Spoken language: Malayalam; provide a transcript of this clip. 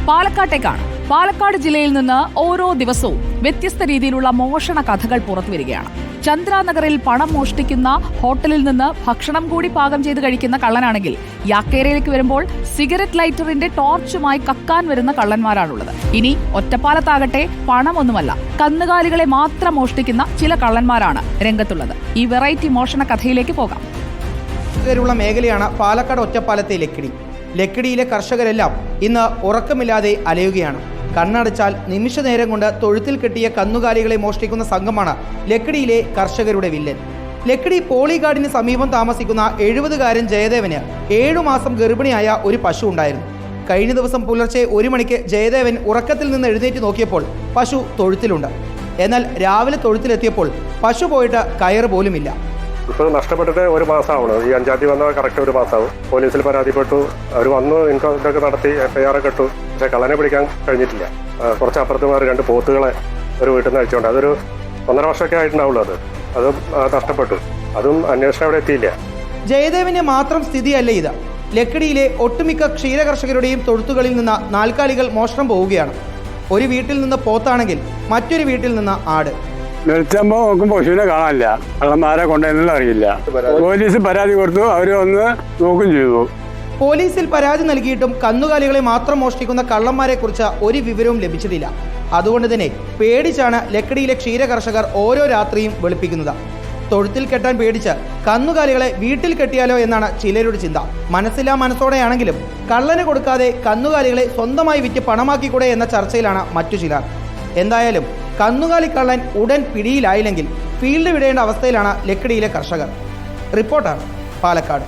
പാലക്കാട്ടേക്കാണ്. പാലക്കാട് ജില്ലയിൽ നിന്ന് ഓരോ ദിവസവും വ്യത്യസ്ത രീതിയിലുള്ള മോഷണ കഥകൾ പുറത്തുവരികയാണ്. ചന്ദ്രാനഗറിൽ പണം മോഷ്ടിക്കുന്ന ഹോട്ടലിൽ നിന്ന് ഭക്ഷണം കൂടി പാകം ചെയ്ത് കഴിക്കുന്ന കള്ളനാണെങ്കിൽ യാക്കേരയിലേക്ക് വരുമ്പോൾ സിഗരറ്റ് ലൈറ്ററിന്റെ ടോർച്ചുമായി കക്കാൻ വരുന്ന കള്ളന്മാരാണുള്ളത്. ഇനി ഒറ്റപ്പാലത്താകട്ടെ പണമൊന്നുമല്ല, കന്നുകാലികളെ മാത്രം മോഷ്ടിക്കുന്ന ചില കള്ളന്മാരാണ് രംഗത്തുള്ളത്. ഈ വെറൈറ്റി മോഷണ കഥയിലേക്ക് പോകാം. മേഖലയാണ് പാലക്കാട് ഒറ്റപ്പാലത്തെ ലക്കിടി. ലക്കിടിയിലെ കർഷകരെല്ലാം ഇന്ന് ഉറക്കമില്ലാതെ അലയുകയാണ്. കണ്ണടച്ചാൽ നിമിഷ നേരം കൊണ്ട് തൊഴുത്തിൽ കെട്ടിയ കന്നുകാലികളെ മോഷ്ടിക്കുന്ന സംഘമാണ് ലക്കിടിയിലെ കർഷകരുടെ വില്ലൻ. ലക്കിടി പോളിഗാർഡിന് സമീപം താമസിക്കുന്ന 70-കാരൻ ജയദേവന് 7 മാസം ഗർഭിണിയായ ഒരു പശു ഉണ്ടായിരുന്നു. കഴിഞ്ഞ ദിവസം പുലർച്ചെ 1 മണിക്ക് ജയദേവൻ ഉറക്കത്തിൽ നിന്ന് എഴുന്നേറ്റ് നോക്കിയപ്പോൾ പശു തൊഴുത്തിലുണ്ട്. എന്നാൽ രാവിലെ തൊഴുത്തിലെത്തിയപ്പോൾ പശു പോയിട്ട് കയറ് പോലുമില്ല. ഇപ്പോൾ നഷ്ടപ്പെട്ടിട്ട് 1 മാസമാവണം. ഈ 5-ാം തീയതി വന്നാൽ കറക്റ്റ് 1 മാസമാവും. പോലീസിൽ പരാതിപ്പെട്ടു. അവർ വന്നു, ഇതൊക്കെ നടത്തി FIR ഒക്കെ ഇട്ടു. പക്ഷേ കള്ളനെ പിടിക്കാൻ കഴിഞ്ഞിട്ടില്ല. കുറച്ച് അപ്പുറത്ത് മാറി 2 പോത്തുകളെ ഒരു വീട്ടിൽ നിന്ന് അയച്ചുകൊണ്ട് അതൊരു 1.5 വർഷമൊക്കെ ആയിട്ടുണ്ടാവുള്ളൂ. അത് നഷ്ടപ്പെട്ടു. അതും അന്വേഷണം അവിടെ എത്തിയില്ല. ജയദേവിന്റെ മാത്രം സ്ഥിതിയല്ല ഇത്. ലക്കിടിയിലെ ഒട്ടുമിക്ക ക്ഷീരകർഷകരുടെയും തൊഴുത്തുകളിൽ നിന്ന് നാൽക്കാലികൾ മോഷണം പോവുകയാണ്. ഒരു വീട്ടിൽ നിന്ന് പോത്താണെങ്കിൽ മറ്റൊരു വീട്ടിൽ നിന്ന് ആട്. വെളിച്ചമ്പോ നോക്കുമ്പോൾ പശുവിനെ കാണാനില്ല. കള്ളന്മാരെ കൊണ്ടുവന്നുള്ള അറിയില്ല. പോലീസ് പരാതി കൊടുത്തു, അവർ വന്ന് നോക്കും ചെയ്തു. പോലീസിൽ പരാതി നൽകിയിട്ടും കന്നുകാലികളെ മാത്രം മോഷ്ടിക്കുന്ന കള്ളന്മാരെ കുറിച്ച് ഒരു വിവരവും ലഭിച്ചിട്ടില്ല. അതുകൊണ്ട് തന്നെ പേടിച്ചാണ് ലക്കിടിയിലെ ക്ഷീരകർഷകർ ഓരോ രാത്രിയും വെളുപ്പിക്കുന്നത്. തൊഴുത്തിൽ കെട്ടാൻ പേടിച്ച് കന്നുകാലികളെ വീട്ടിൽ കെട്ടിയാലോ എന്നാണ് ചിലരുടെ ചിന്ത. മനസ്സില്ലാ മനസ്സോടെയാണെങ്കിലും കള്ളന് കൊടുക്കാതെ കന്നുകാലികളെ സ്വന്തമായി വിറ്റ് പണമാക്കിക്കൂടെ എന്ന ചർച്ചയിലാണ് മറ്റു ചിലർ. എന്തായാലും കന്നുകാലി കള്ളൻ ഉടൻ പിടിയിലായില്ലെങ്കിൽ ഫീൽഡ് വിടേണ്ട അവസ്ഥയിലാണ് ലക്കിടിയിലെ കർഷകർ. റിപ്പോർട്ടർ, പാലക്കാട്.